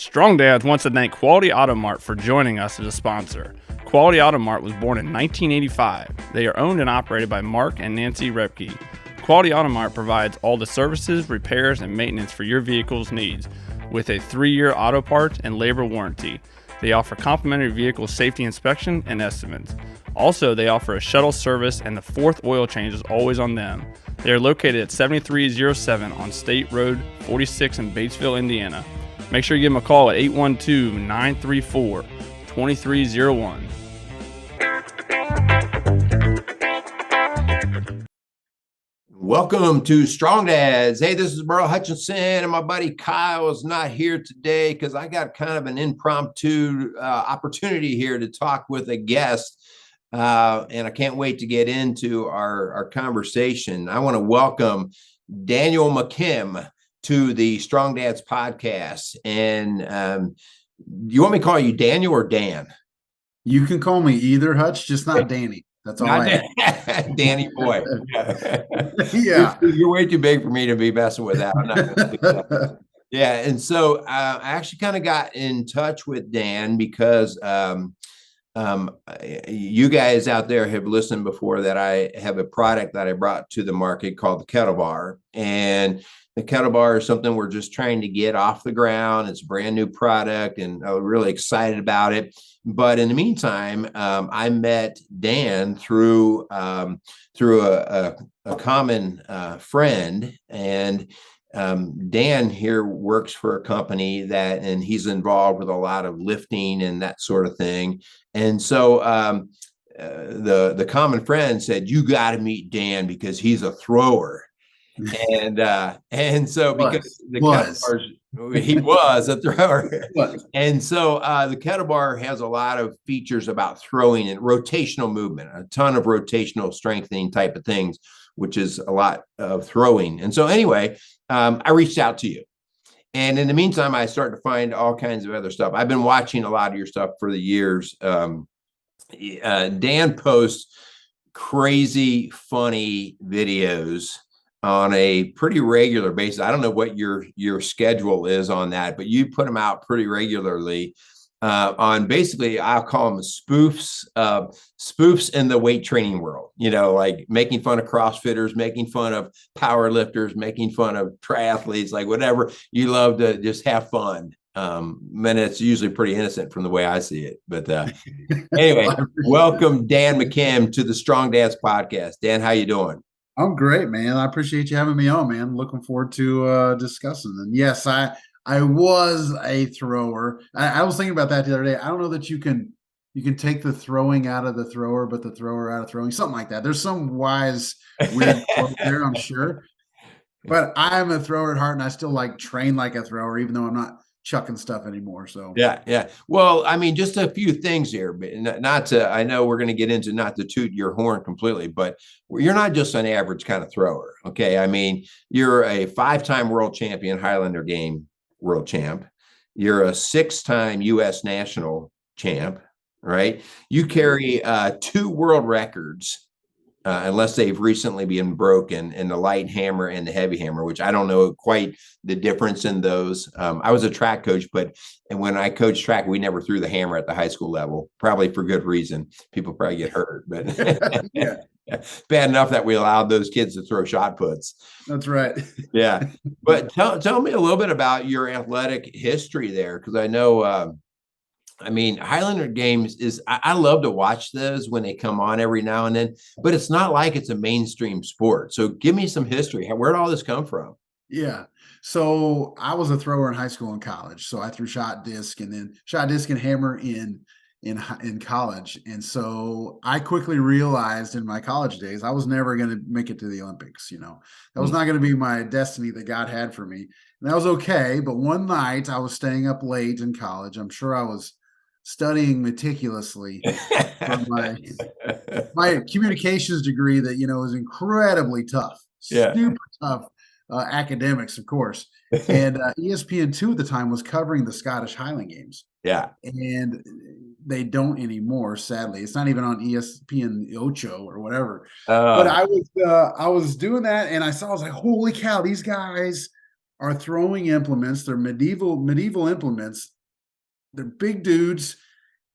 Strong Dads wants to thank Quality Auto Mart for joining us as a sponsor. Quality Auto Mart was born in 1985. They are owned and operated by Mark and Nancy Repke. Quality Auto Mart provides all the services, repairs, and maintenance for your vehicle's needs with a 3-year auto parts and labor warranty. They offer complimentary vehicle safety inspection and estimates. Also, they offer a shuttle service and the 4th oil change is always on them. They are located at 7307 on State Road 46 in Batesville, Indiana. Make sure you give them a call at 812-934-2301. Welcome to Strong Dads. Hey, this is Merle Hutchinson, and my buddy Kyle is not here today because I got kind of an impromptu opportunity here to talk with a guest, and I can't wait to get into our conversation. I want to welcome Daniel McKim to the Strong Dads podcast. And you want me to call you Daniel or Dan? You can call me either, Hutch, just not Danny. That's all I am. Danny boy. Yeah. You're way too big for me to be messing with that. I'm not gonna do that. Yeah. And so I actually kind of got in touch with Dan because you guys out there have listened before that I have a product that I brought to the market called the Kettle Bar. And the Kettle Bar is something we're just trying to get off the ground. It's a brand new product and I'm really excited about it. But in the meantime, I met Dan through a common friend, and Dan here works for a company and he's involved with a lot of lifting and that sort of thing. And so the common friend said, "You got to meet Dan because he's a thrower." And so because the kettle bars, he was a thrower. And so the kettle bar has a lot of features about throwing and rotational movement, a ton of rotational strengthening type of things, which is a lot of throwing. And so anyway, I reached out to you. And in the meantime, I started to find all kinds of other stuff. I've been watching a lot of your stuff for the years. Dan posts crazy, funny videos on a pretty regular basis. I don't know what your schedule is on that, but you put them out pretty regularly on basically, I'll call them spoofs in the weight training world, like making fun of CrossFitters, making fun of power lifters, making fun of triathletes, like whatever. You love to just have fun. And it's usually pretty innocent from the way I see it. But anyway, welcome Dan McKim to the Strong Dads podcast. Dan, how you doing? I'm great, man. I appreciate you having me on, man. Looking forward to discussing. And yes, I was a thrower. I was thinking about that the other day. I don't know that you can take the throwing out of the thrower, but the thrower out of throwing, something like that. There's some wise weird quote there, I'm sure. But I'm a thrower at heart, and I still train like a thrower, even though I'm not chucking stuff anymore. So yeah. Well, I mean, just a few things here, but I know we're going to get into not to toot your horn completely, but you're not just an average kind of thrower. Okay. I mean, you're a 5-time world champion, Highlander Game World Champ. You're a 6-time U.S. national champ, right? You carry 2 world records, unless they've recently been broken, in the light hammer and the heavy hammer, which I don't know quite the difference in those. I was a track coach, and when I coached track, we never threw the hammer at the high school level, probably for good reason. People probably get hurt, but yeah. Bad enough that we allowed those kids to throw shot puts. That's right. Yeah. But tell me a little bit about your athletic history there, because I know Highlander Games I love to watch those when they come on every now and then, but it's not like it's a mainstream sport. So give me some history. Where did all this come from? Yeah. So I was a thrower in high school and college. So I threw shot disc and hammer in college. And so I quickly realized in my college days, I was never going to make it to the Olympics. That was not going to be my destiny that God had for me. And that was okay. But one night I was staying up late in college. I'm sure I was studying meticulously for my communications degree that, was incredibly tough, super tough academics, of course. And ESPN2 at the time was covering the Scottish Highland Games. Yeah. And they don't anymore, sadly. It's not even on ESPN Ocho or whatever. But I was doing that, and I was like, holy cow, these guys are throwing implements. They're medieval implements. They're big dudes,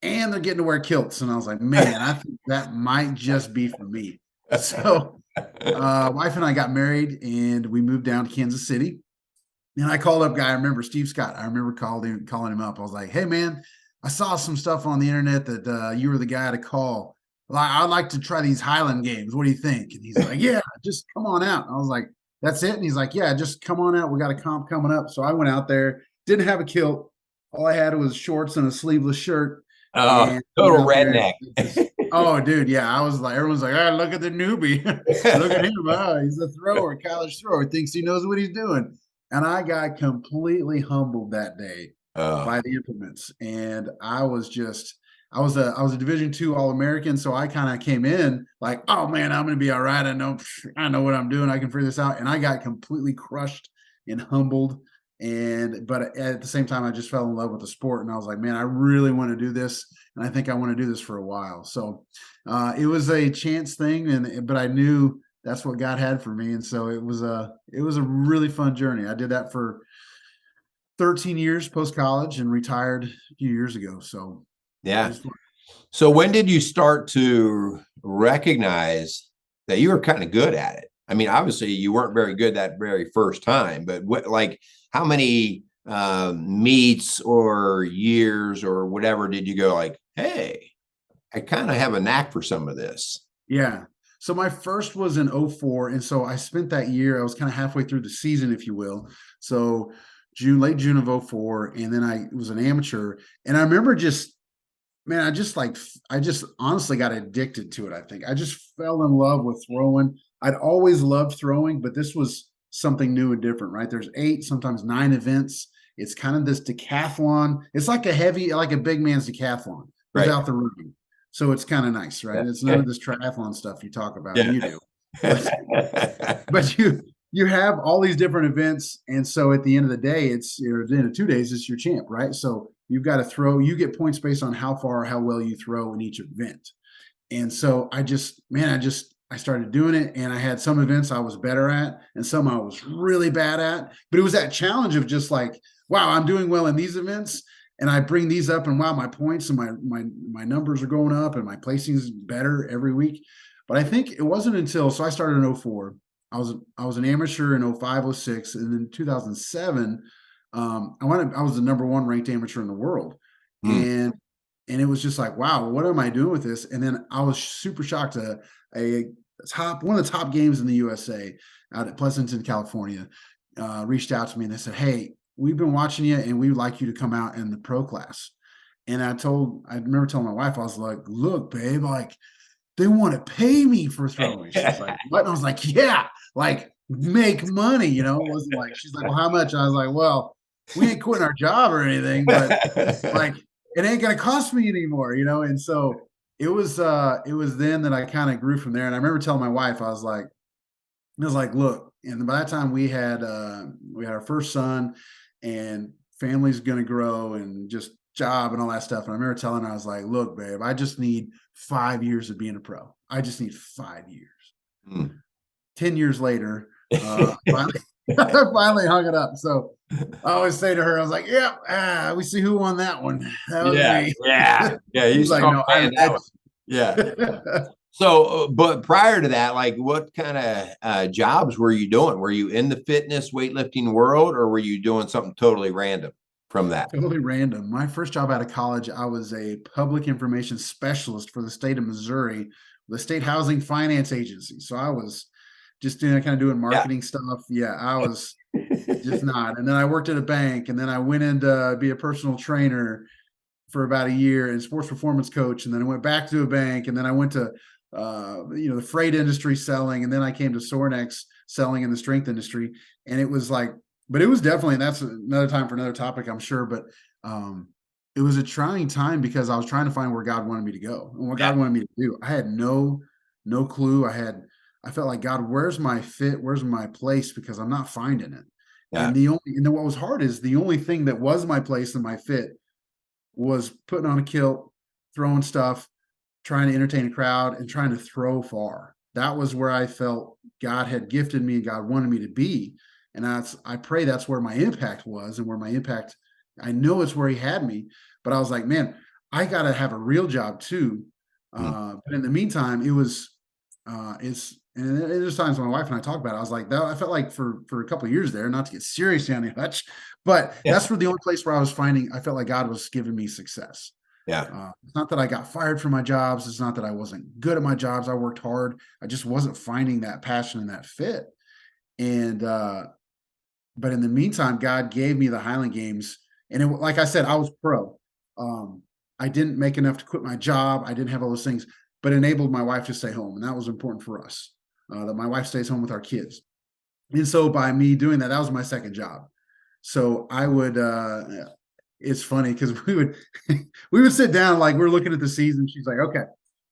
and they're getting to wear kilts. And I was like, man, I think that might just be for me. So wife and I got married, and we moved down to Kansas City. And I called up guy. I remember Steve Scott. I remember calling him up. I was like, hey man, I saw some stuff on the internet that you were the guy to call. I'd like to try these Highland games. What do you think? And he's like, yeah, just come on out. And I was like, that's it. And he's like, yeah, just come on out. We got a comp coming up. So I went out there, didn't have a kilt. All I had was shorts and a sleeveless shirt. Oh, total redneck. Oh, dude. Yeah. I was like, everyone's like, oh, look at the newbie. Look at him. Oh, he's a thrower, college thrower. Thinks he knows what he's doing. And I got completely humbled that day by the implements. And I was a Division II All-American. So I kind of came in like, oh man, I'm going to be all right. I know what I'm doing. I can figure this out. And I got completely crushed and humbled. But at the same time, I just fell in love with the sport. And I was like, man, I really want to do this. And I think I want to do this for a while. So it was a chance thing. But I knew that's what God had for me. And so it was a really fun journey. I did that for 13 years post-college and retired a few years ago. So yeah. So when did you start to recognize that you were kind of good at it? I mean, obviously you weren't very good that very first time, but how many meets or years or whatever did you go like, hey, I kind of have a knack for some of this? Yeah. So my first was in 2004. And so I spent that year, I was kind of halfway through the season, if you will. So late June of 2004. And then I was an amateur. And I remember I just honestly got addicted to it. I think I just fell in love with throwing. I'd always loved throwing, but this was something new and different, right? There's 8, sometimes 9 events. It's kind of this decathlon. It's like a big man's decathlon without the running. So it's kind of nice, right? It's none of this triathlon stuff you talk about. You do, but you have all these different events, and so at the end of the day, at the end of 2 days, it's your champ, right? So you've got to throw. You get points based on how far, how well you throw in each event. And so I started doing it, and I had some events I was better at, and some I was really bad at. But it was that challenge of just like, wow, I'm doing well in these events. And I bring these up, and wow, my points and my numbers are going up, and my placing's better every week. But I think it wasn't until I started in 2004. I was an amateur in 2005, 2006, and then 2007. I was the #1 ranked amateur in the world, and it was just like, wow, what am I doing with this? And then I was super shocked. One of the top games in the USA out at Pleasanton, California, reached out to me and they said, hey, we've been watching you and we'd like you to come out in the pro class. And I remember telling my wife, I was like, look, babe, like they want to pay me for throwing. She's like, what? And I was like, yeah, like make money, It wasn't like, she's like, well, how much? I was like, well, we ain't quitting our job or anything, but like, it ain't going to cost me anymore, And so it was then that I kind of grew from there. And I remember telling my wife, I was like, look, and by that time we had our first son, and family's going to grow and just job and all that stuff. And I remember telling her, I was like, look, babe, I just need 5 years of being a pro. I just need 5 years. 10 years later, finally hung it up. So I always say to her, I was like, yeah, we see who won that one. That was me. Yeah. He's like, no, yeah. So, but prior to that, like what kind of jobs were you doing? Were you in the fitness weightlifting world, or were you doing something totally random from that? Totally random. My first job out of college, I was a public information specialist for the state of Missouri, the State Housing Finance Agency. So I was just kind of doing marketing stuff. Yeah, I was just not. And then I worked at a bank, and then I went in to be a personal trainer for about a year and sports performance coach. And then I went back to a bank, and then I went to the freight industry selling, and then I came to Sornex selling in the strength industry. And it was like, but it was definitely, and that's another time for another topic, I'm sure, but it was a trying time because I was trying to find where God wanted me to go and what God wanted me to do. I had no clue. I felt like, God, where's my fit? Where's my place? Because I'm not finding it. And then what was hard is the only thing that was my place and my fit was putting on a kilt, throwing stuff, trying to entertain a crowd, and trying to throw far. That was where I felt God had gifted me, God wanted me to be. And I pray that's where my impact was, and where my impact, I know it's where he had me, but I was like, man, I got to have a real job too. But in the meantime, and there's times my wife and I talk about it, I was like, that I felt like for a couple of years there, not to get serious on the Hutch, but that's where the only place where I felt like God was giving me success. Yeah. It's not that I got fired from my jobs. It's not that I wasn't good at my jobs. I worked hard. I just wasn't finding that passion and that fit. And, but in the meantime, God gave me the Highland Games. And like I said, I was pro. I didn't make enough to quit my job. I didn't have all those things, but enabled my wife to stay home. And that was important for us, that my wife stays home with our kids. And so by me doing that, that was my second job. So I would, it's funny because we would sit down, like we're looking at the season. She's like, okay,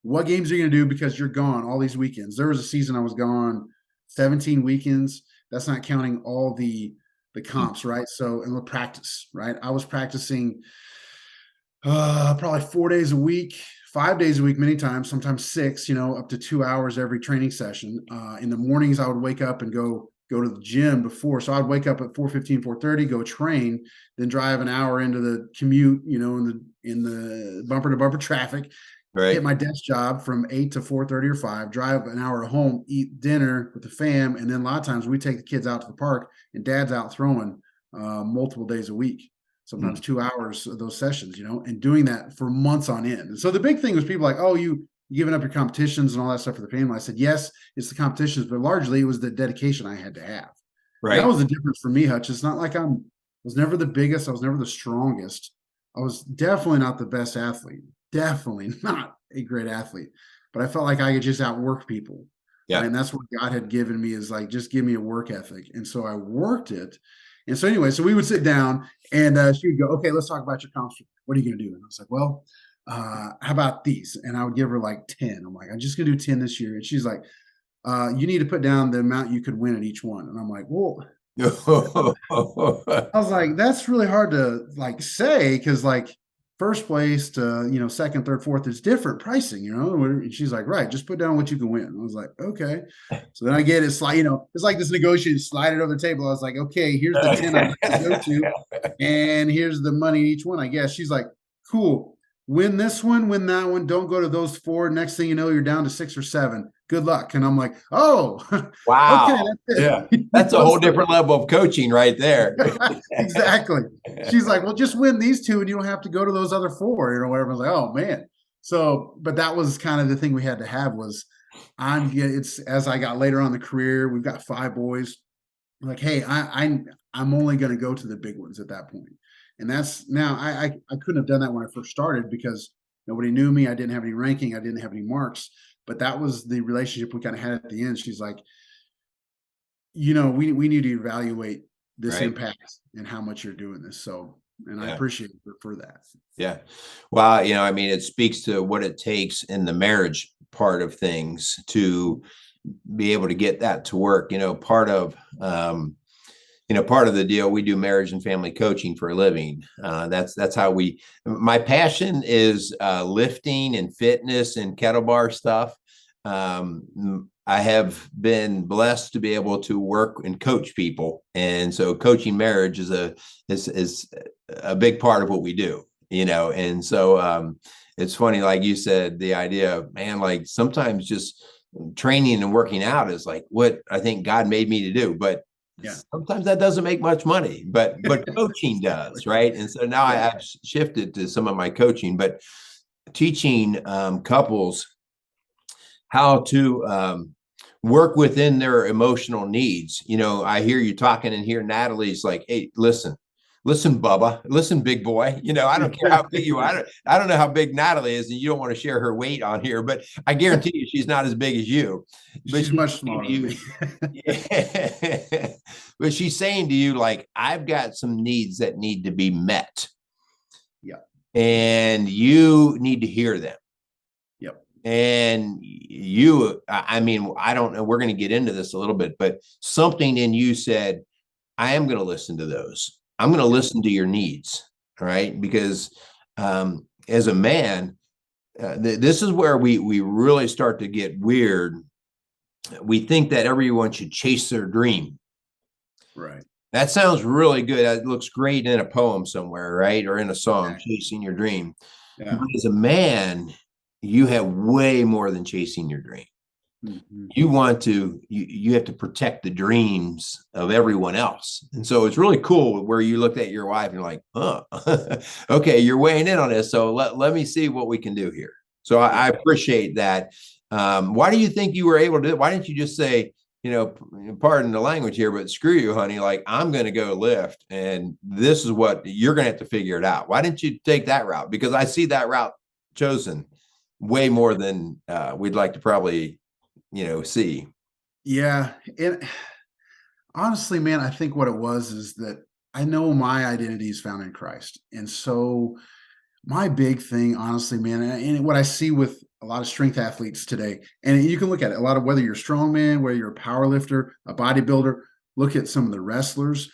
what games are you going to do? Because you're gone all these weekends. There was a season I was gone 17 weekends. That's not counting all the comps, right? So, and the practice, right? I was practicing probably 4 days a week, 5 days a week, many times, sometimes 6, up to 2 hours every training session. In the mornings, I would wake up and go to the gym before. So I'd wake up at 4:15, 4:30, go train, then drive an hour into the commute, in the bumper to bumper traffic, hit my desk job from 8 to 4:30 or 5, drive an hour to home, eat dinner with the fam. And then a lot of times we take the kids out to the park, and dad's out throwing multiple days a week, sometimes 2 hours of those sessions, and doing that for months on end. And so the big thing was people like, oh, you giving up your competitions and all that stuff for the family. I said, yes, it's the competitions, but largely it was the dedication I had to have. Right. That was the difference for me, Hutch. It's not like I was never the biggest. I was never the strongest. I was definitely not the best athlete. Definitely not a great athlete, but I felt like I could just outwork people. Yeah. Right? And that's what God had given me, is like, just give me a work ethic. And so I worked it. And so anyway, so we would sit down and she would go, okay, let's talk about your comps. What are you going to do? And I was like, well, how about these? And I would give her like 10. I'm like, I'm just going to do 10 this year. And she's like, you need to put down the amount you could win at each one. And I'm like, well, I was like, that's really hard to like say, because like first place to, second, third, fourth is different pricing, And she's like, right, just put down what you can win. And I was like, okay. So then I get it, it's like this negotiation, slide it over the table. I was like, okay, here's the 10 I like to go to, and here's the money each one, I guess. She's like, cool. Win this one, win that one. Don't go to those 4. Next thing you know, you're down to 6 or 7. Good luck. And I'm like, oh, wow. Okay, that's it. Yeah. That's a whole different level of coaching right there. Exactly. She's like, well, just win these 2 and you don't have to go to those other 4, whatever. I was like, oh man. So, but that was kind of the thing we had to have was it's as I got later on in the career, we've got 5 boys. I'm like, hey, I'm only going to go to the big ones at that point. And that's now I couldn't have done that when I first started because nobody knew me. I didn't have any ranking. I didn't have any marks, but that was the relationship we kind of had at the end. She's like, we need to evaluate this impact and how much you're doing this. So, and I appreciate her for that. Yeah. Well, it speaks to what it takes in the marriage part of things to be able to get that to work. Part of the deal, we do marriage and family coaching for a living. That's how my passion is lifting and fitness and kettlebell stuff. I have been blessed to be able to work and coach people. And so coaching marriage is a big part of what we do, and so it's funny, like you said, the idea of, man, like sometimes just training and working out is like what I think God made me to do. But sometimes that doesn't make much money, but coaching does, right? And so now I've shifted to some of my coaching, but teaching couples how to work within their emotional needs. I hear you talking and hear Natalie's like, hey, listen, Bubba, listen, big boy, I don't care how big you are. I don't know how big Natalie is, and you don't want to share her weight on here, but I guarantee you she's not as big as you. But she's much smaller than me. But she's saying to you, like, I've got some needs that need to be met. Yeah. And you need to hear them. Yep. And I don't know, we're going to get into this a little bit, but something in you said, I am going to listen to those. I'm going to listen to your needs. All right. Because as a man, this is where we really start to get weird. We think that everyone should chase their dream. Right. That sounds really good. It looks great in a poem somewhere, right? Or in a song, Exactly. chasing your dream. Yeah. But as a man, you have way more than chasing your dream. Mm-hmm. You want to, you have to protect the dreams of everyone else. And so it's really cool where you looked at your wife and you're like, huh, okay, you're weighing in on this. So let me see what we can do here. So I appreciate that. Why do you think you were able to do it? Why didn't you just say, pardon the language here, but screw you, honey. Like, I'm going to go lift, and this is what you're going to have to figure it out. Why didn't you take that route? Because I see that route chosen way more than we'd like to probably, see. Yeah. And honestly, man, I think what it was is that I know my identity is found in Christ. And so my big thing, honestly, man, and what I see with a lot of strength athletes today, and you can look at it, a lot of whether you're a strongman, whether you're a power lifter, a bodybuilder, look at some of the wrestlers.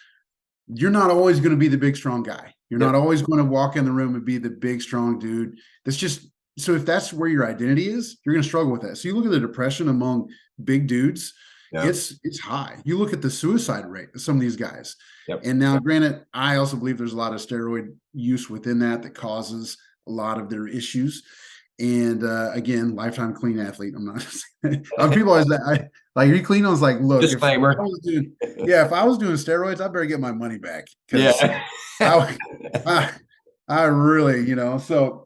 You're not always going to be the big, strong guy. You're Yep. not always going to walk in the room and be the big, strong dude. That's just so if that's where your identity is, you're going to struggle with that. So you look at the depression among big dudes, Yep. it's high. You look at the suicide rate of some of these guys. Yep. And now, granted, I also believe there's a lot of steroid use within that causes a lot of their issues. And again, lifetime clean athlete. I'm not. People always like, "Are you clean?" I was like, "Look, Disclaimer. if I was doing steroids, I better get my money back because Yeah. I really, So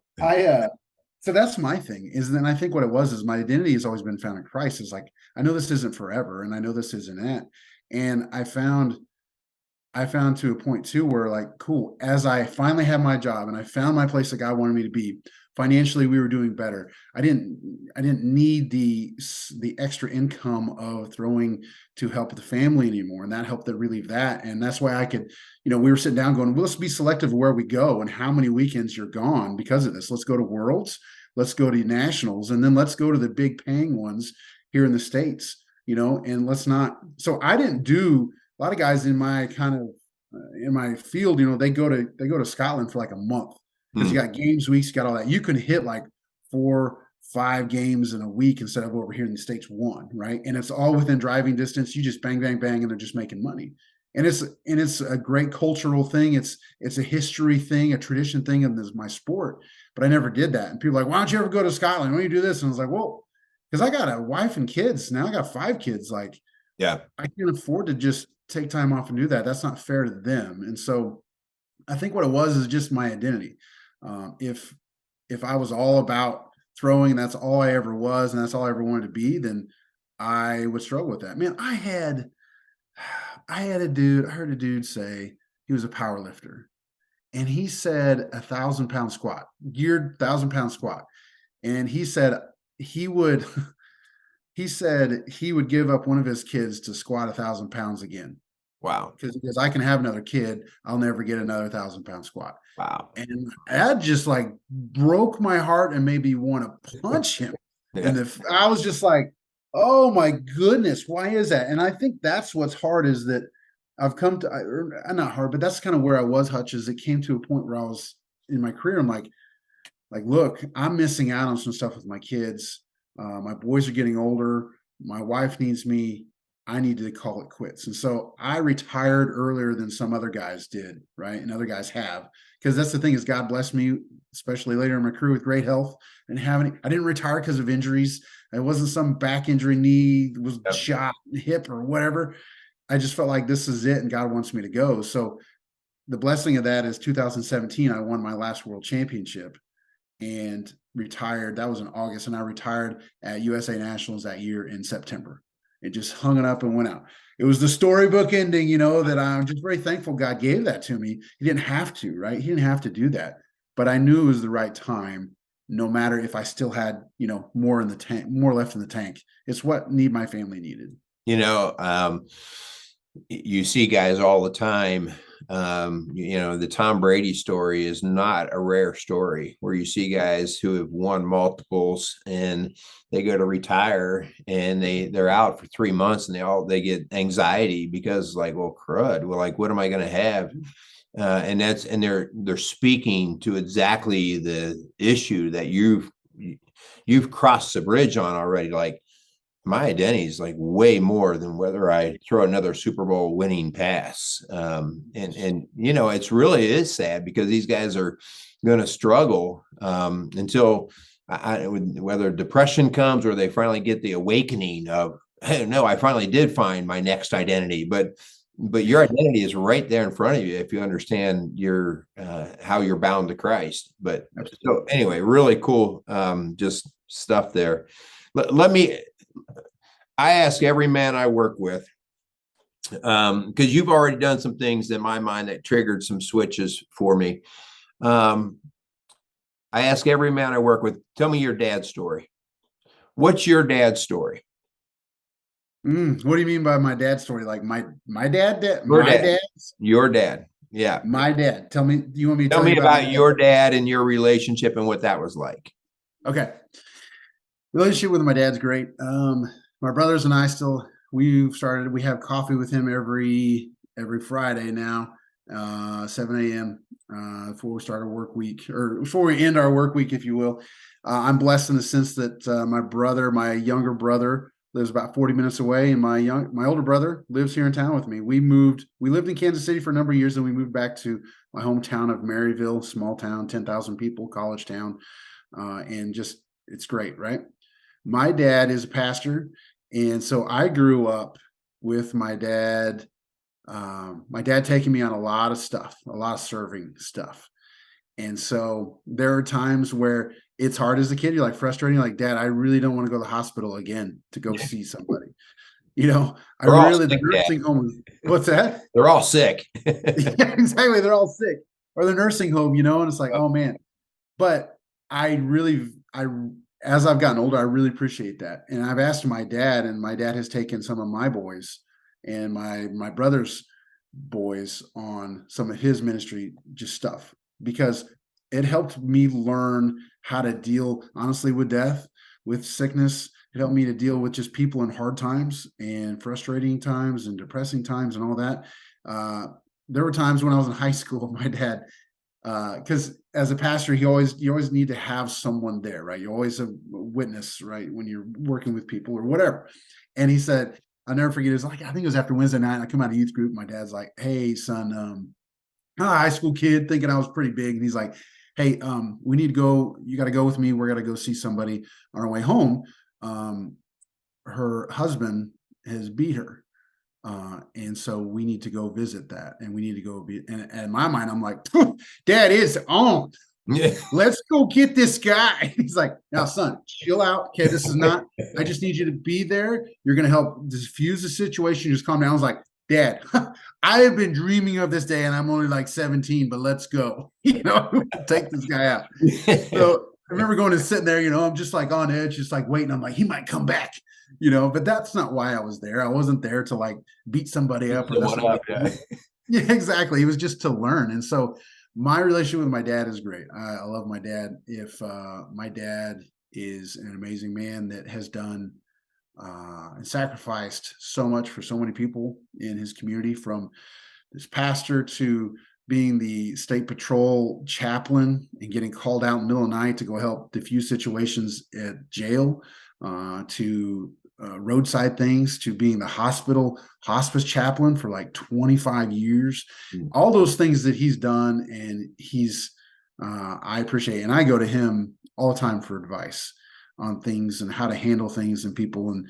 so that's my thing. Is then I think what it was is my identity has always been found in Christ. Is like I know this isn't forever, and I know this isn't it, and I found to a point too where like, cool, as I finally had my job and I found my place that God wanted me to be, financially we were doing better. I didn't need the extra income of throwing to help the family anymore. And that helped to relieve that. And that's why I could, we were sitting down going, well, let's be selective of where we go and how many weekends you're gone because of this. Let's go to Worlds, let's go to nationals, and then let's go to the big paying ones here in the States, and let's not. So I didn't do a lot of guys in my in my field, they go to Scotland for like a month because you got games weeks, you got all that. You can hit like 4-5 games in a week instead of over here in the States 1, right? And it's all within driving distance. You just bang, bang, bang, and they're just making money. And it's a great cultural thing. It's a history thing, a tradition thing, and this is my sport. But I never did that. And people are like, why don't you ever go to Scotland? Why don't you do this? And I was like, well, because I got a wife and kids. Now I got 5 kids. Like, yeah, I can't afford to just take time off and do that. That's not fair to them. And so I think what it was is just my identity. If I was all about throwing, that's all I ever was, and that's all I ever wanted to be, then I would struggle with that. Man, I had a dude, I heard a dude say he was a power lifter, and he said 1,000-pound squat, geared 1,000-pound squat. And he said he would give up one of his kids to squat 1,000 pounds again. Wow. Because I can have another kid, I'll never get another 1,000-pound squat. Wow. And that just like broke my heart and made me want to punch him. Yeah. And I was just like, oh my goodness, why is that? And I think that's what's hard is that I've come to, not hard, but that's kind of where I was, Hutch, is it came to a point where I was in my career. I'm like, look, I'm missing out on some stuff with my kids. My boys are getting older. My wife needs me. I need to call it quits. And so I retired earlier than some other guys did, right? And other guys have, because that's the thing is God blessed me, especially later in my career, with great health and I didn't retire because of injuries. It wasn't some back injury, knee was shot, hip or whatever. I just felt like this is it and God wants me to go. So the blessing of that is 2017, I won my last world championship and retired. That was in August, and I retired at USA Nationals that year in September. It just hung it up and went out. It was the storybook ending, that I'm just very thankful God gave that to me. He didn't have to, right? He didn't have to do that, but I knew it was the right time, no matter if I still had, more in the tank, more left in the tank. It's what my family needed. You see guys all the time. The Tom Brady story is not a rare story where you see guys who have won multiples and they go to retire and they're out for 3 months and they get anxiety because like, well, crud, well, like, what am I going to have? And they're speaking to exactly the issue that you've crossed the bridge on already. Like, my identity is like way more than whether I throw another Super Bowl winning pass. And it's really is sad because these guys are going to struggle until whether depression comes or they finally get the awakening of, hey, no, I finally did find my next identity. But your identity is right there in front of you if you understand your how you're bound to Christ. But so anyway, really cool just stuff there. I ask every man I work with, because you've already done some things in my mind that triggered some switches for me. I ask every man I work with, tell me your dad's story. What's your dad's story? What do you mean by my dad's story? Like my dad? Your dad. Yeah. My dad. Tell me, you want me to tell me about your dad and your relationship and what that was like? Okay. Relationship with my dad's great. My brothers and I we have coffee with him every Friday now, 7 a.m. Before we start our work week, or before we end our work week, if you will. I'm blessed in the sense that my younger brother lives about 40 minutes away, and my older brother lives here in town with me. We lived in Kansas City for a number of years, and we moved back to my hometown of Maryville, small town, 10,000 people, college town, and just it's great, right? My dad is a pastor, and so I grew up with my dad. My dad taking me on a lot of stuff, a lot of serving stuff. And so there are times where it's hard as a kid. You're like frustrating, like, Dad, I really don't want to go to the hospital again to go see somebody. The nursing home. What's that? They're all sick. Yeah, exactly. They're all sick. Or the nursing home, and it's like, oh man. But as I've gotten older, I really appreciate that. And I've asked my dad, and my dad has taken some of my boys and my brother's boys on some of his ministry, just stuff, because it helped me learn how to deal honestly with death, with sickness. It helped me to deal with just people in hard times and frustrating times and depressing times and all that. There were times when I was in high school, my dad, because as a pastor, you always need to have someone there, right? You always have a witness, right? When you're working with people or whatever. And he said, I'll never forget, it was like, I think it was after Wednesday night, I come out of youth group. My dad's like, hey, son, I'm a high school kid thinking I was pretty big. And he's like, hey, we need to go. You got to go with me. We're going to go see somebody on our way home. Her husband has beat her. And so we need to go visit that. And we need to go and in my mind, I'm like, Dad, it's on. Let's go get this guy. He's like, now, son, chill out. Okay, this is not, I just need you to be there. You're going to help diffuse the situation. Just calm down. I was like, Dad, I have been dreaming of this day, and I'm only like 17, but let's go. Take this guy out. So I remember going and sitting there, I'm just like on edge, just like waiting. I'm like, he might come back, but that's not why I was there. I wasn't there to like beat somebody up. Yeah, exactly. It was just to learn. And so my relationship with my dad is great. I love my dad. My dad is an amazing man that has done and sacrificed so much for so many people in his community, from this pastor to being the state patrol chaplain and getting called out in the middle of the night to go help diffuse situations at jail, to roadside things, to being the hospice chaplain for like 25 years. All those things that he's done, and I appreciate, and I go to him all the time for advice on things and how to handle things and people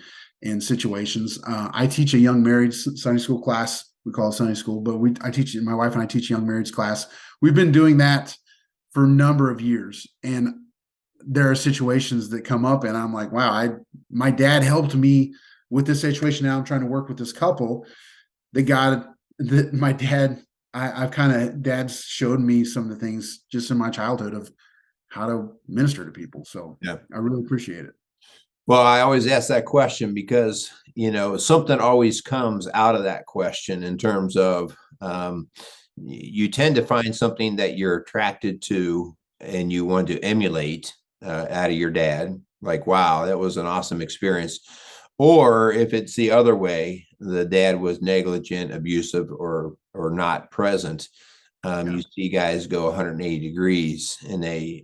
and situations. I teach a young married Sunday school class. We call it Sunday school, but my wife and I teach a young marrieds class. We've been doing that for a number of years. And there are situations that come up and I'm like, wow, my dad helped me with this situation. Now I'm trying to work with this couple. Dad's showed me some of the things just in my childhood of how to minister to people. So yeah, I really appreciate it. Well, I always ask that question because, something always comes out of that question in terms of you tend to find something that you're attracted to and you want to emulate out of your dad. Like, wow, that was an awesome experience. Or if it's the other way, the dad was negligent, abusive, or not present. You see guys go 180 degrees in a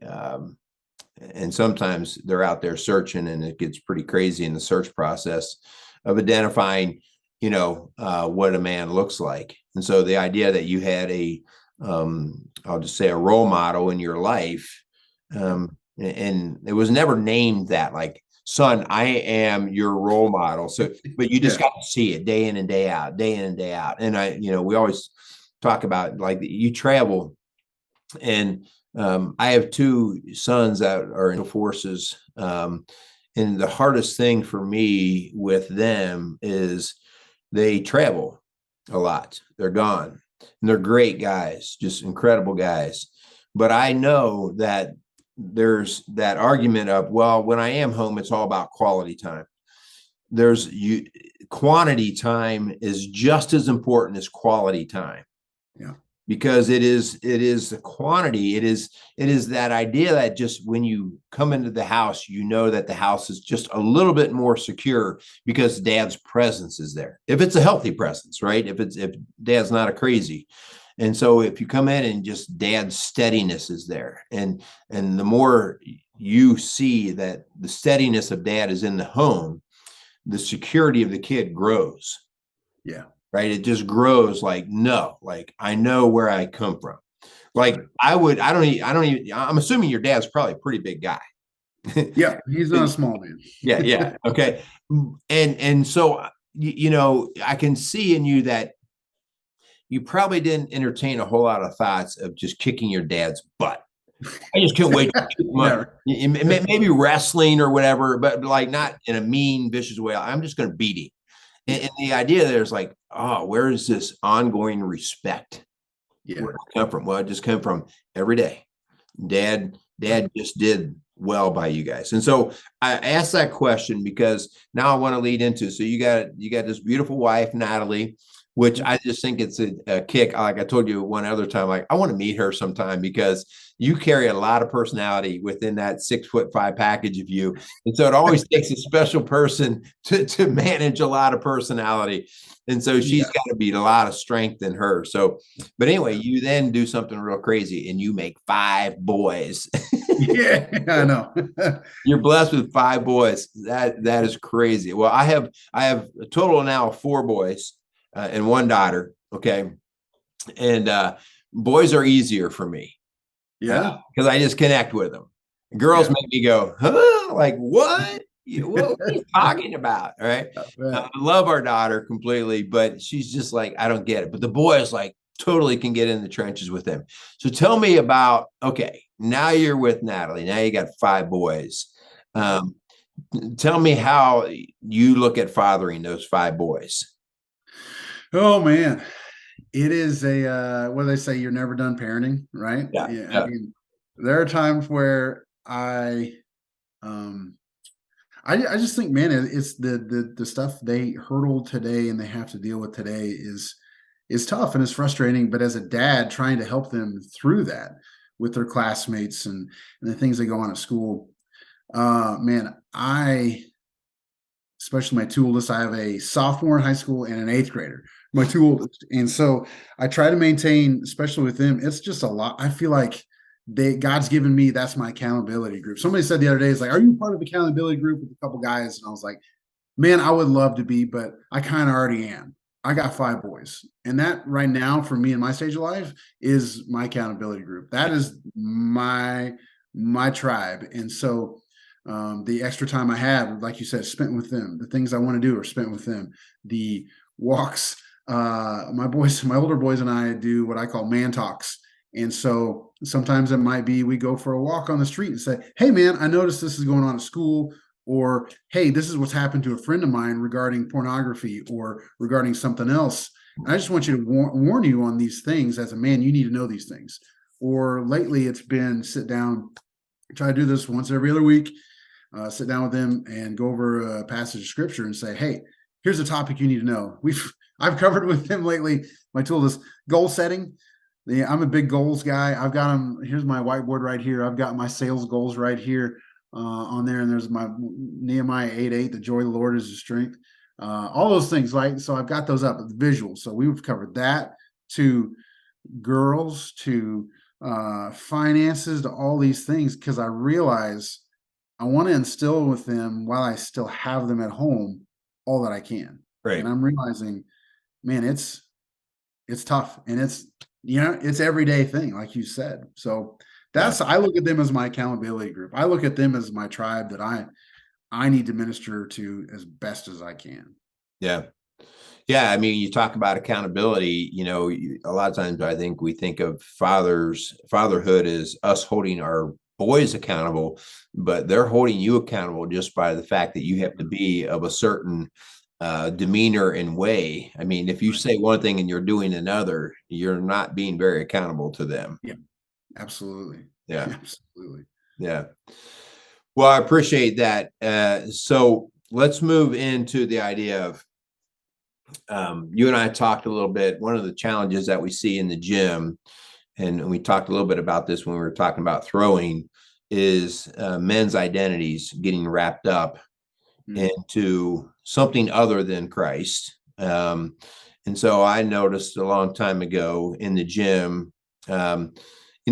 And sometimes they're out there searching, and it gets pretty crazy in the search process of identifying, what a man looks like. And so the idea that you had I'll just say a role model in your life, and it was never named that, like, son, I am your role model. So, but you just got to see it day in and day out, day in and day out. And we always talk about, like, you travel, and I have two sons that are in the forces. And the hardest thing for me with them is they travel a lot. They're gone, and they're great guys, just incredible guys. But I know that there's that argument of, well, when I am home, it's all about quality time. Quantity time is just as important as quality time. Yeah. Because it is the quantity. It is that idea that just when you come into the house, that the house is just a little bit more secure because dad's presence is there. If it's a healthy presence, right? If dad's not a crazy. And so if you come in and just dad's steadiness is there, and the more you see that the steadiness of dad is in the home, the security of the kid grows. Yeah. Right. It just grows, like, no, like, I know where I come from. Like, I'm assuming your dad's probably a pretty big guy. Yeah. He's not a small man. Yeah. Yeah. Okay. And so, I can see in you that you probably didn't entertain a whole lot of thoughts of just kicking your dad's butt. I just can't wait to kick my, maybe wrestling or whatever, but like not in a mean, vicious way. I'm just going to beat him. And the idea there is like, oh, where is this ongoing respect? Yeah. Where does it come from? Well, it just come from every day. Dad just did well by you guys. And so I asked that question because now I want to lead into, so you got this beautiful wife, Natalie, which I just think it's a kick. Like I told you one other time, like, I want to meet her sometime because you carry a lot of personality within that 6'5" package of you. And so it always takes a special person to manage a lot of personality. And so she's got to be a lot of strength in her. So, but anyway, you then do something real crazy and you make 5 boys. Yeah, I know. You're blessed with 5 boys. That is crazy. Well, I have a total now of 4 boys. And 1 daughter. Okay. And boys are easier for me. Yeah. Because I just connect with them. Girls make me go, huh? Like, what? What are you talking about? All right. I love our daughter completely, but she's just like, I don't get it. But the boys, like, totally can get in the trenches with them. So tell me about, okay, now you're with Natalie. Now you got 5 boys. Tell me how you look at fathering those 5 boys. Oh man, it is what do they say? You're never done parenting, right? Yeah. I mean, there are times where I just think, man, it's the stuff they hurdle today and they have to deal with today is tough and it's frustrating. But as a dad, trying to help them through that with their classmates and the things they go on at school, man, especially my two oldest, I have a sophomore in high school and an 8th grader, my two oldest. And so I try to maintain, especially with them, it's just a lot. I feel like God's given me, that's my accountability group. Somebody said the other day, is like, are you part of the accountability group with a couple guys? And I was like, man, I would love to be, but I kind of already am. I got 5 boys. And that right now for me in my stage of life is my accountability group. That is my tribe. And so the extra time I have, like you said, spent with them. The things I want to do are spent with them. The walks, my older boys and I do what I call man talks. And so sometimes it might be we go for a walk on the street and say, hey, man, I noticed this is going on at school. Or, hey, this is what's happened to a friend of mine regarding pornography or regarding something else. And I just want you to warn you on these things. As a man, you need to know these things. Or lately it's been sit down, try to do this once every other week. Sit down with them and go over a passage of scripture and say, hey, here's a topic you need to know. I've covered with them lately. My tool is goal setting. I'm a big goals guy. I've got them. Here's my whiteboard right here. I've got my sales goals right here on there. And there's my Nehemiah 8:8, the joy of the Lord is your strength. All those things, right? So I've got those up, the visuals. So we've covered that, to girls, to finances to all these things, because I realize I want to instill with them while I still have them at home all that I can. And Right. I'm realizing, man, it's tough, and it's everyday thing, like you said. So Yeah. I look at them as my accountability group. I look at them as my tribe that I need to minister to as best as I can. Yeah. Yeah, I mean, you talk about accountability, a lot of times I think we think of fatherhood as us holding our boys accountable, but they're holding you accountable just by the fact that you have to be of a certain demeanor and way. I mean, if you say one thing and you're doing another, you're not being very accountable to them. Yeah, absolutely. Yeah. Absolutely. Yeah. Well, I appreciate that. So let's move into the idea of you and I talked a little bit. One of the challenges that we see in the gym, and we talked a little bit about this when we were talking about throwing, is men's identities getting wrapped up into something other than Christ. And so I noticed a long time ago in the gym,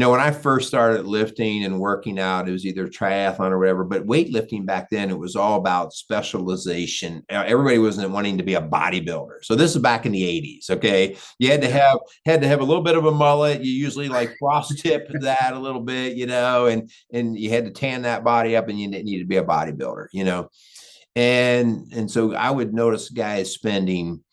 when I first started lifting and working out, it was either triathlon or whatever, but weightlifting back then, it was all about specialization. Everybody wasn't wanting to be a bodybuilder. So this is back in the 80s. Okay. You had to have a little bit of a mullet. You usually like cross tip that a little bit, and you had to tan that body up, and you didn't need to be a bodybuilder, and so I would notice guys spending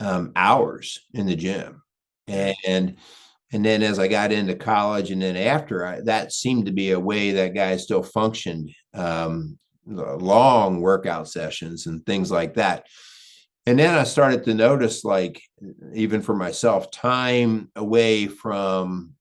hours in the gym, and then as I got into college, and then after, that seemed to be a way that guys still functioned, long workout sessions and things like that. And then I started to notice, like, even for myself, time away from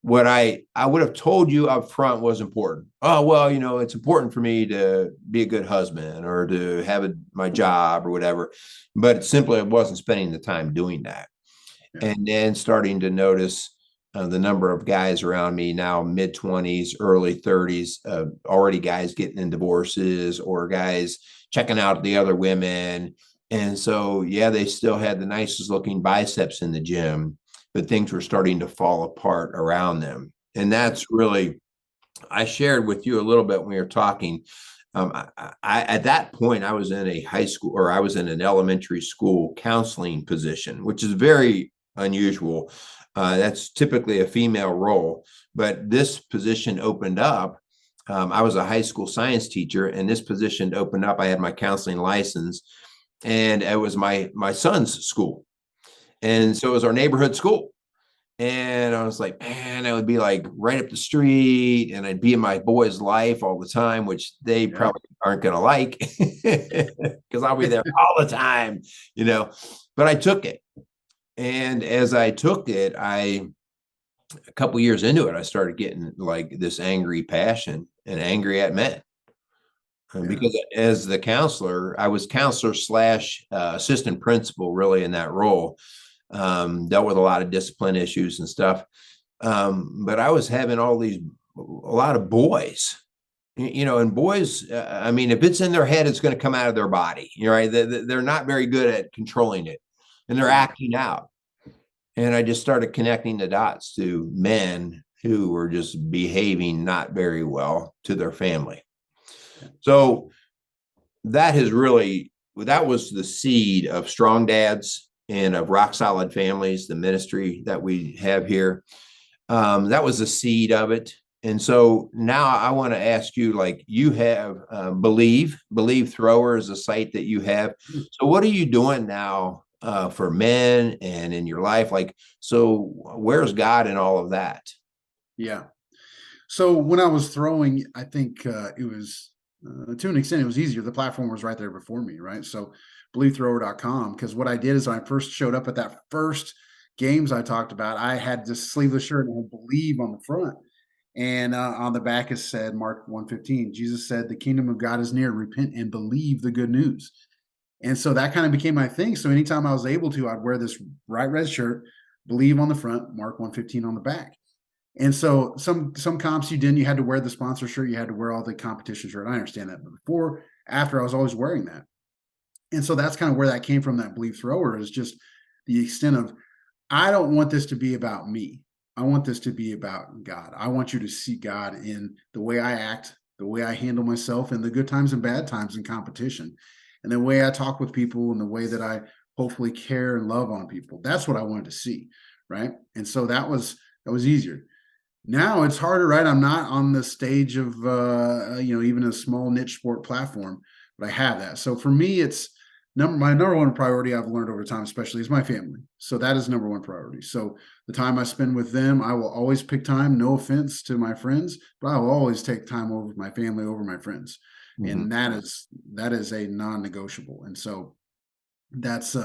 what I would have told you up front was important. Oh, well, it's important for me to be a good husband or to have my job or whatever. But simply, I wasn't spending the time doing that. Yeah. And then starting to notice the number of guys around me now, mid-20s, early 30s, already guys getting in divorces or guys checking out the other women. And so, yeah, they still had the nicest looking biceps in the gym, but things were starting to fall apart around them. And that's really, I shared with you a little bit when we were talking. At that point, I was in a high school, or I was in an elementary school counseling position, which is very unusual. That's typically a female role, but this position opened up. I was a high school science teacher, and this position opened up. I had my counseling license, and it was my son's school. And so it was our neighborhood school. And I was like, man, I would be like right up the street, and I'd be in my boys' life all the time, which they probably aren't going to like because I'll be there all the time, but I took it. And as I took it, a couple years into it, I started getting like this angry passion and angry at men. Because as the counselor, I was counselor / assistant principal, really, in that role. Dealt with a lot of discipline issues and stuff. But I was having a lot of boys, and boys, I mean, if it's in their head, it's going to come out of their body. Right? They're not very good at controlling it, and they're acting out. And I just started connecting the dots to men who were just behaving not very well to their family. So that was the seed of Strong Dads and of Rock Solid Families, the ministry that we have here. That was the seed of it. And so now I want to ask you, like, you have Believe Thrower is a site that you have. So what are you doing now for men and in your life? Like, so where's God in all of that? Yeah. So when I was throwing, I think it was to an extent, it was easier. The platform was right there before me, right? So BelieveThrower.com, because what I did is when I first showed up at that first games I talked about, I had this sleeveless shirt and had Believe on the front. And on the back it said Mark 1:15. Jesus said, the kingdom of God is near. Repent and believe the good news. And so that kind of became my thing. So anytime I was able to, I'd wear this bright red shirt, Believe on the front, Mark 1:15 on the back. And so some comps you had to wear the sponsor shirt, you had to wear all the competition shirt. I understand that. But after, I was always wearing that. And so that's kind of where that came from, that Believe Thrower, is just the extent of, I don't want this to be about me. I want this to be about God. I want you to see God in the way I act, the way I handle myself in the good times and bad times in competition, and the way I talk with people and the way that I hopefully care and love on people. That's what I wanted to see. Right. And so that was easier. Now it's harder, right? I'm not on the stage of even a small niche sport platform, but I have that. So for me, it's my number one priority I've learned over time, especially, is my family. So that is number one priority. So the time I spend with them, I will always pick time. No offense to my friends, but I will always take time over my family over my friends, Mhm. and that is a non-negotiable. And so that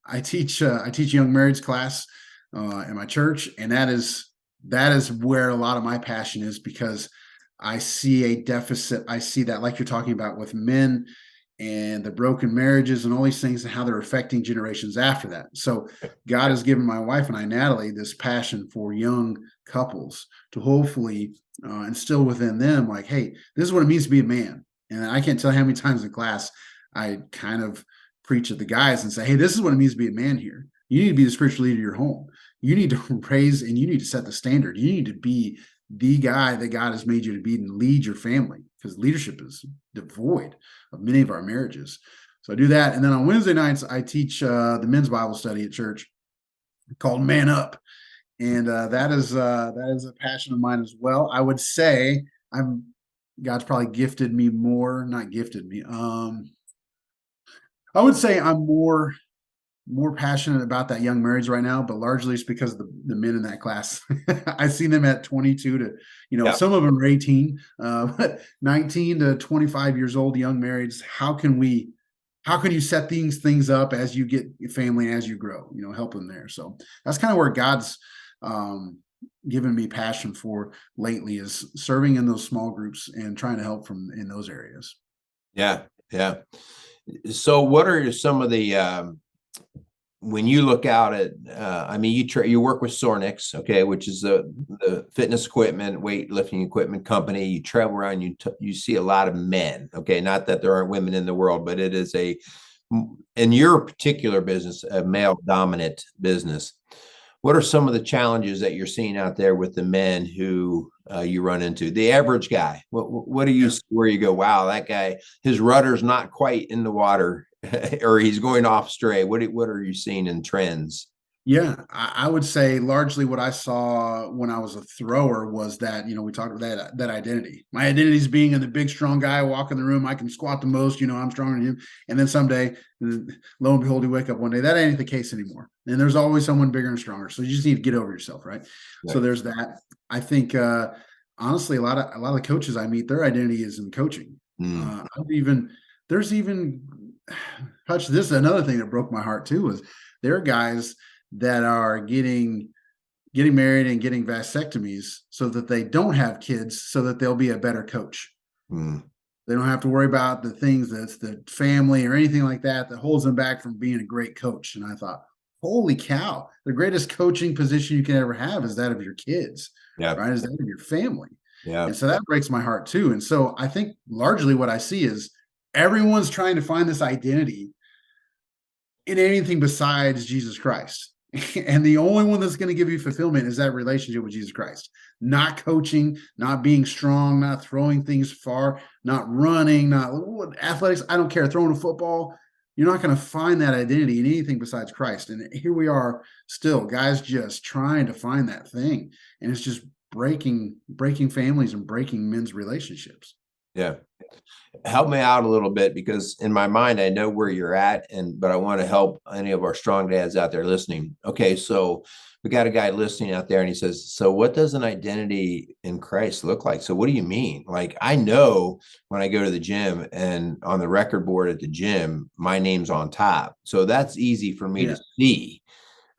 I teach young marrieds class in my church, and that is where a lot of my passion is, because I see a deficit. I see that, like you're talking about, with men and the broken marriages and all these things and how they're affecting generations after that. So God has given my wife and I, Natalie, this passion for young couples to hopefully instill within them, like, hey, this is what it means to be a man. And I can't tell how many times in class I kind of preach at the guys and say, hey, this is what it means to be a man here. You need to be the spiritual leader of your home. You need to raise and you need to set the standard. You need to be the guy that God has made you to be and lead your family, because leadership is devoid of many of our marriages. So I do that. And then on Wednesday nights, I teach the men's Bible study at church called Man Up. And that is a passion of mine as well. I would say God's probably gifted me more, not gifted me. I would say I'm more passionate about that young marriage right now, but largely it's because of the men in that class. I see them at 22 to, Yeah. some of them are 18, but 19 to 25 years old, young marrieds. How can you set these things up as you get family, as you grow, help them there. So that's kind of where God's um, given me passion for lately, is serving in those small groups and trying to help from in those areas. Yeah. Yeah. So what are some of the when you look out at I mean, you work with Sornix, okay, which is the fitness equipment, weightlifting equipment company. You travel around, you see a lot of men, okay, not that there aren't women in the world, but it is in your particular business, a male dominant business. What are some of the challenges that you're seeing out there with the men who you run into? The average guy, what do you see where you go, wow, that guy, his rudder's not quite in the water, or he's going off stray? What are you seeing in trends? Yeah, I would say largely what I saw when I was a thrower was that, we talked about that identity. My identity is being the big, strong guy, walk in the room, I can squat the most, I'm stronger than him. And then someday, lo and behold, you wake up one day, that ain't the case anymore. And there's always someone bigger and stronger. So you just need to get over yourself, right? So there's that. I think honestly, a lot of the coaches I meet, their identity is in coaching. Mm. There's even Hutch, this is another thing that broke my heart too, is there are guys that are getting married and getting vasectomies so that they don't have kids, so that they'll be a better coach. Mm. They don't have to worry about the things that's the family or anything like that holds them back from being a great coach. And I thought, holy cow, the greatest coaching position you can ever have is that of your kids, Yeah. right? Is that of your family. Yeah. And so that breaks my heart too. And so I think largely what I see is everyone's trying to find this identity in anything besides Jesus Christ. And the only one that's going to give you fulfillment is that relationship with Jesus Christ. Not coaching, not being strong, not throwing things far, not running, not athletics. I don't care. Throwing a football. You're not going to find that identity in anything besides Christ. And here we are still, guys, just trying to find that thing. And it's just breaking families and breaking men's relationships. Yeah. Help me out a little bit, because in my mind, I know where you're at, but I want to help any of our strong dads out there listening. Okay. So we got a guy listening out there and he says, so what does an identity in Christ look like? So what do you mean? Like, I know when I go to the gym and on the record board at the gym, my name's on top. So that's easy for me to see.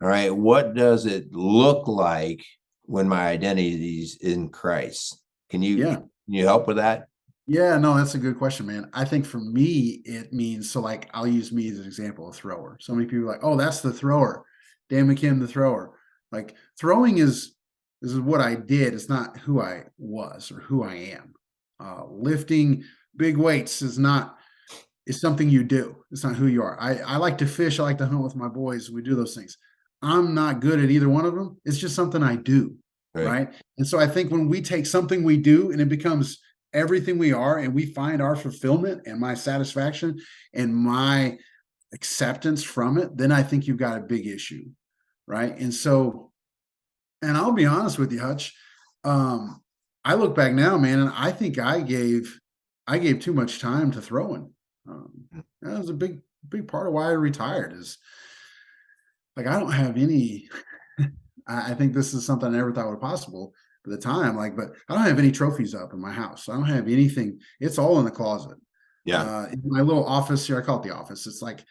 All right. What does it look like when my identity is in Christ? Can you help with that? Yeah, no, that's a good question, man. I think for me, it means, so like, I'll use me as an example, a thrower. So many people are like, oh, that's the thrower, Dan McKim, the thrower. Like, throwing is what I did. It's not who I was or who I am. Lifting big weights is something you do. It's not who you are. I like to fish. I like to hunt with my boys. We do those things. I'm not good at either one of them. It's just something I do. Right. And so I think when we take something we do and it becomes everything we are, and we find our fulfillment and my satisfaction and my acceptance from it, then I think you've got a big issue. Right. And so, and I'll be honest with you, Hutch. I look back now, man, and I think I gave too much time to throwing. That was a big part of why I retired. Is like I don't have any. I think this is something I never thought was possible at the time. Like, but I don't have any trophies up in my house. I don't have anything. It's all in the closet. Yeah. In my little office here, I call it the office. It's like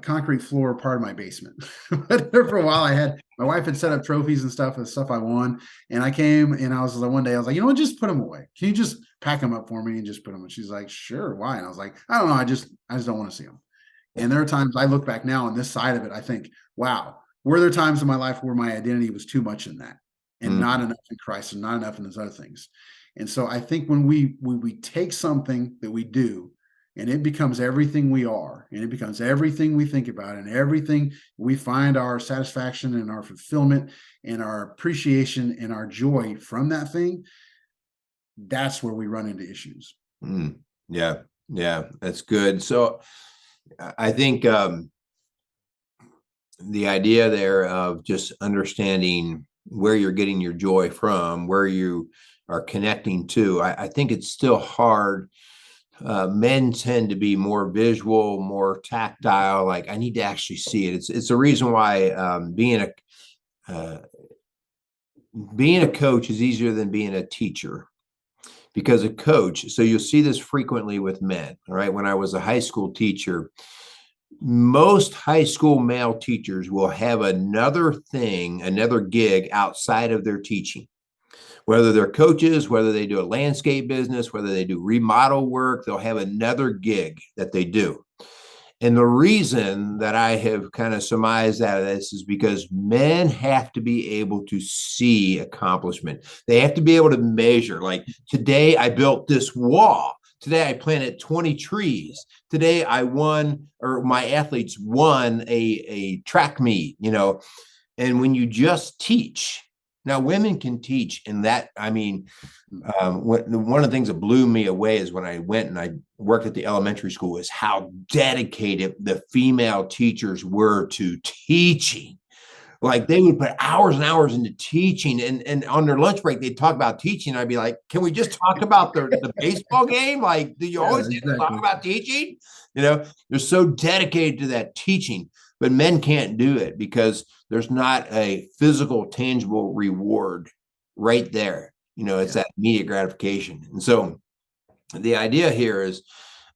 concrete floor, part of my basement. But for a while, my wife had set up trophies and stuff I won. And I came and I was like, one day I was like, you know what, just put them away. Can you just pack them up for me and just put them? And she's like, sure, why? And I was like, I don't know. I just don't want to see them. And there are times I look back now on this side of it, I think, wow, were there times in my life where my identity was too much in that and not enough in Christ and not enough in those other things? And so I think when we take something that we do and it becomes everything we are, and it becomes everything we think about, and everything we find our satisfaction and our fulfillment and our appreciation and our joy from that thing, that's where we run into issues. Yeah, that's good. So I think the idea there of just understanding where you're getting your joy from, where you are connecting to, I think it's still hard. Men tend to be more visual, more tactile. Like I need to actually see it. It's a reason why being a coach is easier than being a teacher, because a coach. So you'll see this frequently with men. All right. When I was a high school teacher, most high school male teachers will have another gig outside of their teaching. Whether they're coaches, whether they do a landscape business, whether they do remodel work, they'll have another gig that they do. And the reason that I have kind of surmised out of this is because men have to be able to see accomplishment. They have to be able to measure. Like today I built this wall. Today I planted 20 trees. Today I won, or my athletes won a track meet, and when you just teach, now women can teach in that. I mean, one of the things that blew me away is when I went and I worked at the elementary school is how dedicated the female teachers were to teaching. Like they would put hours and hours into teaching, and on their lunch break, they'd talk about teaching. I'd be like, can we just talk about the baseball game? Like, do you always get to talk about teaching? They're so dedicated to that teaching, but men can't do it because there's not a physical, tangible reward right there. It's that immediate gratification. And so the idea here is,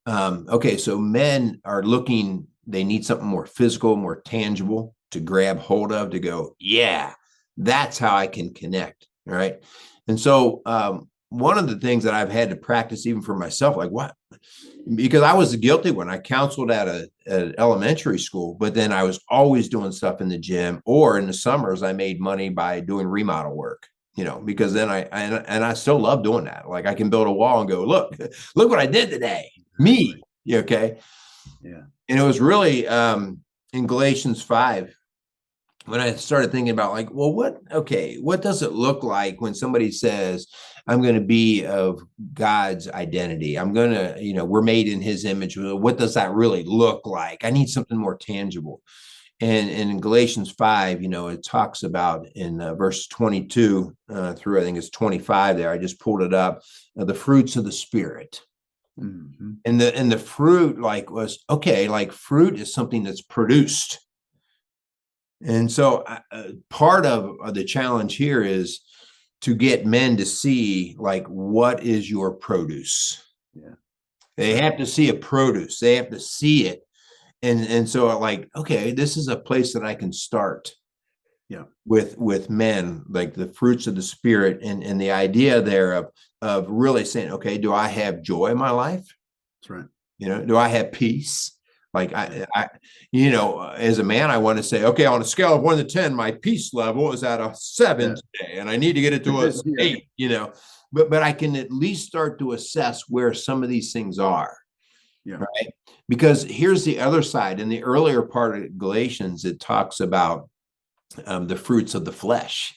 okay, so men are looking, they need something more physical, more tangible to grab hold of, to go, yeah, that's how I can connect. All right. And so one of the things that I've had to practice even for myself, like what? Because I was the guilty one. I counseled at an elementary school, but then I was always doing stuff in the gym, or in the summers, I made money by doing remodel work, because then I still love doing that. Like I can build a wall and go, look what I did today. Me. Okay. Yeah. And it was really in Galatians 5, when I started thinking about like, well, what does it look like when somebody says, I'm going to be of God's identity? I'm going to, we're made in his image. What does that really look like? I need something more tangible. And in Galatians 5, it talks about in verse 22 through, I think it's 25 there. I just pulled it up, the fruits of the Spirit. Mm-hmm. And the fruit was, okay, like fruit is something that's produced. And so part of the challenge here is to get men to see, like, what is your produce? Yeah. They have to see a produce. They have to see it. And so like, okay, this is a place that I can start. Yeah. With men, like the fruits of the Spirit, and the idea there of really saying, okay, do I have joy in my life? That's right. Do I have peace? Like I as a man, I want to say, okay, on a scale of 1 to 10, my peace level is at a 7 today, and I need to get it to a 8. But I can at least start to assess where some of these things are. Yeah. Right. Because here's the other side. In the earlier part of Galatians, it talks about the fruits of the flesh.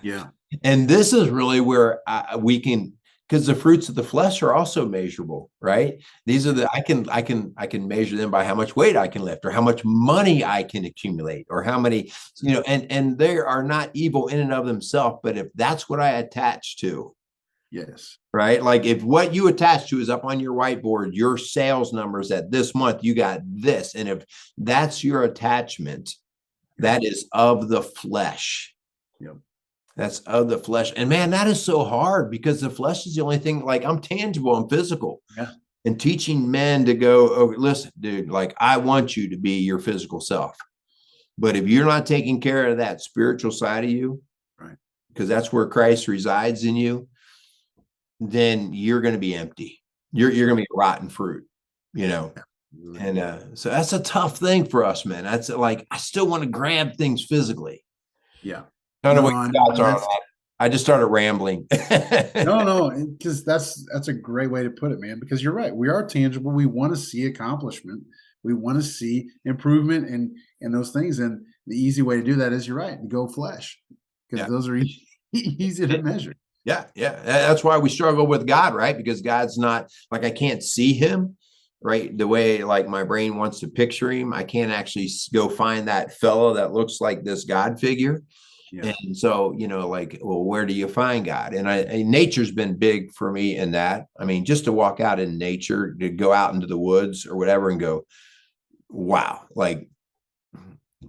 Yeah. And this is really where we can, because the fruits of the flesh are also measurable, right? These are I can measure them by how much weight I can lift, or how much money I can accumulate, or how many, and they are not evil in and of themselves. But if that's what I attach to, Yes. right? Like if what you attach to is up on your whiteboard, your sales numbers at this month, you got this. And if that's your attachment, that is of the flesh. Yep. That's of the flesh. And man, that is so hard, because the flesh is the only thing, like, I'm tangible and physical. Yeah. And teaching men to go, oh, listen, dude, like, I want you to be your physical self. But if you're not taking care of that spiritual side of you, right, because that's where Christ resides in you, then you're going to be empty. You're going to be rotten fruit, Yeah. And so that's a tough thing for us, man. That's like, I still want to grab things physically. Yeah. I don't know what your thoughts are on that. I just started rambling. No, because that's a great way to put it, man. Because you're right. We are tangible. We want to see accomplishment. We want to see improvement and those things. And the easy way to do that is, you're right, to go flesh, because those are easy to measure. Yeah. That's why we struggle with God, right? Because God's not, like, I can't see him, right? The way, like, my brain wants to picture him. I can't actually go find that fellow that looks like this God figure. Yeah. And so, like, well, where do you find God? And nature's been big for me in that. I mean, just to walk out in nature, to go out into the woods or whatever and go, wow, like,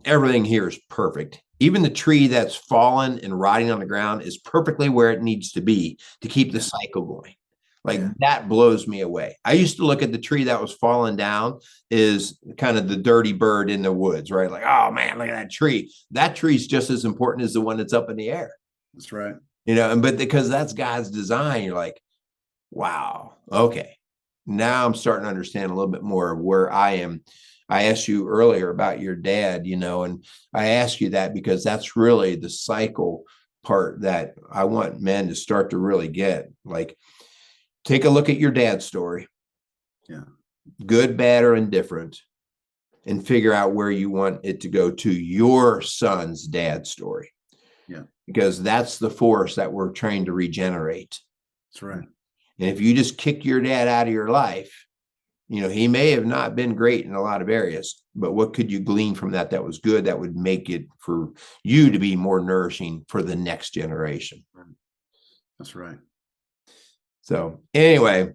everything here is perfect. Even the tree that's fallen and rotting on the ground is perfectly where it needs to be to keep the cycle going. Like, that blows me away. I used to look at the tree that was falling down is kind of the dirty bird in the woods, right? Like, oh man, look at that tree. That tree's just as important as the one that's up in the air. That's right. But because that's God's design, you're like, wow, okay. Now I'm starting to understand a little bit more of where I am. I asked you earlier about your dad, and I asked you that because that's really the cycle part that I want men to start to really get. Like, take a look at your dad's story. Yeah. Good, bad, or indifferent, and figure out where you want it to go to your son's dad's story. Yeah. Because that's the force that we're trying to regenerate. That's right. And if you just kick your dad out of your life, he may have not been great in a lot of areas, but what could you glean from that was good, that would make it for you to be more nourishing for the next generation? That's right. So anyway,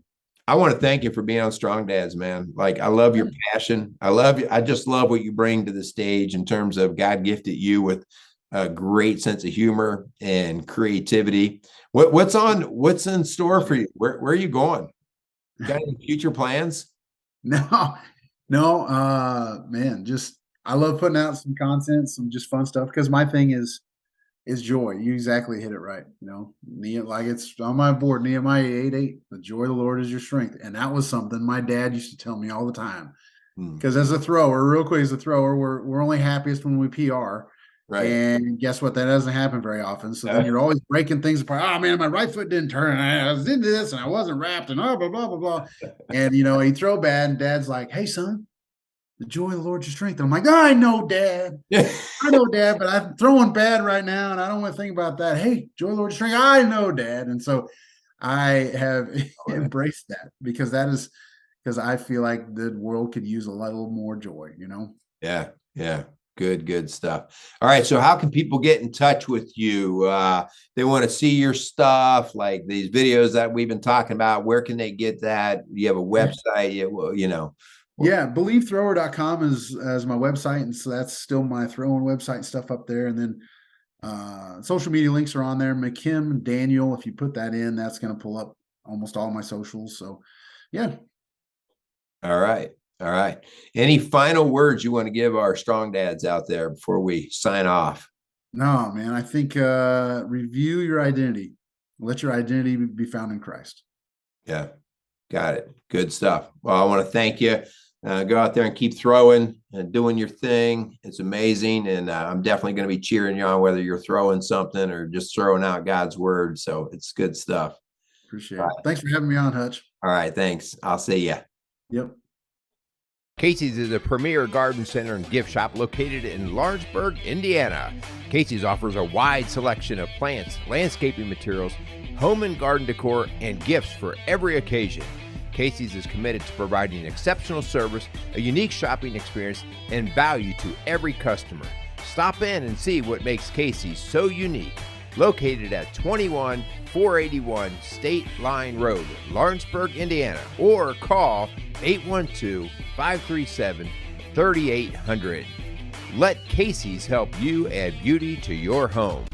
I want to thank you for being on Strong Dads, man. Like, I love your passion. I love you. I just love what you bring to the stage in terms of God gifted you with a great sense of humor and creativity. What's in store for you? Where are you going? Got any future plans? No, man, just, I love putting out some content, some just fun stuff, because my thing is joy. You exactly hit it right. Like, it's on my board, Nehemiah 8:8, the joy of the Lord is your strength. And that was something my dad used to tell me all the time. Because as a thrower, we're only happiest when we PR. Right. And guess what? That doesn't happen very often. So then you're always breaking things apart. Oh man, my right foot didn't turn. I was into this and I wasn't wrapped and blah, blah, blah, blah. And you throw bad, and dad's like, hey son, the joy of the Lord your strength. And I'm like, I know, Dad. I know, Dad, but I'm throwing bad right now, and I don't want to think about that. Hey, joy of the Lord your strength. I know, Dad. And so I have embraced that, because I feel like the world could use a little more joy, Yeah. Good stuff. All right. So how can people get in touch with you? They want to see your stuff, like these videos that we've been talking about. Where can they get that? You have a website? Yeah, BelieveThrower.com is my website, and so that's still my throwing website and stuff up there. And then social media links are on there. McKim Daniel, if you put that in, that's going to pull up almost all my socials. So, yeah. All right. Any final words you want to give our strong dads out there before we sign off? No, man. I think review your identity. Let your identity be found in Christ. Yeah, got it. Good stuff. Well, I want to thank you. Go out there and keep throwing and doing your thing. It's amazing. And I'm definitely going to be cheering you on, whether you're throwing something or just throwing out God's word. So it's good stuff. Appreciate it. Thanks for having me on, Hutch. All right. Thanks. I'll see you. Yep. Casey's is a premier garden center and gift shop located in Lawrenceburg, Indiana. Casey's offers a wide selection of plants, landscaping materials, home and garden decor, and gifts for every occasion. Casey's is committed to providing exceptional service, a unique shopping experience, and value to every customer. Stop in and see what makes Casey's so unique. Located at 21481 State Line Road, Lawrenceburg, Indiana, or call 812-537-3800. Let Casey's help you add beauty to your home.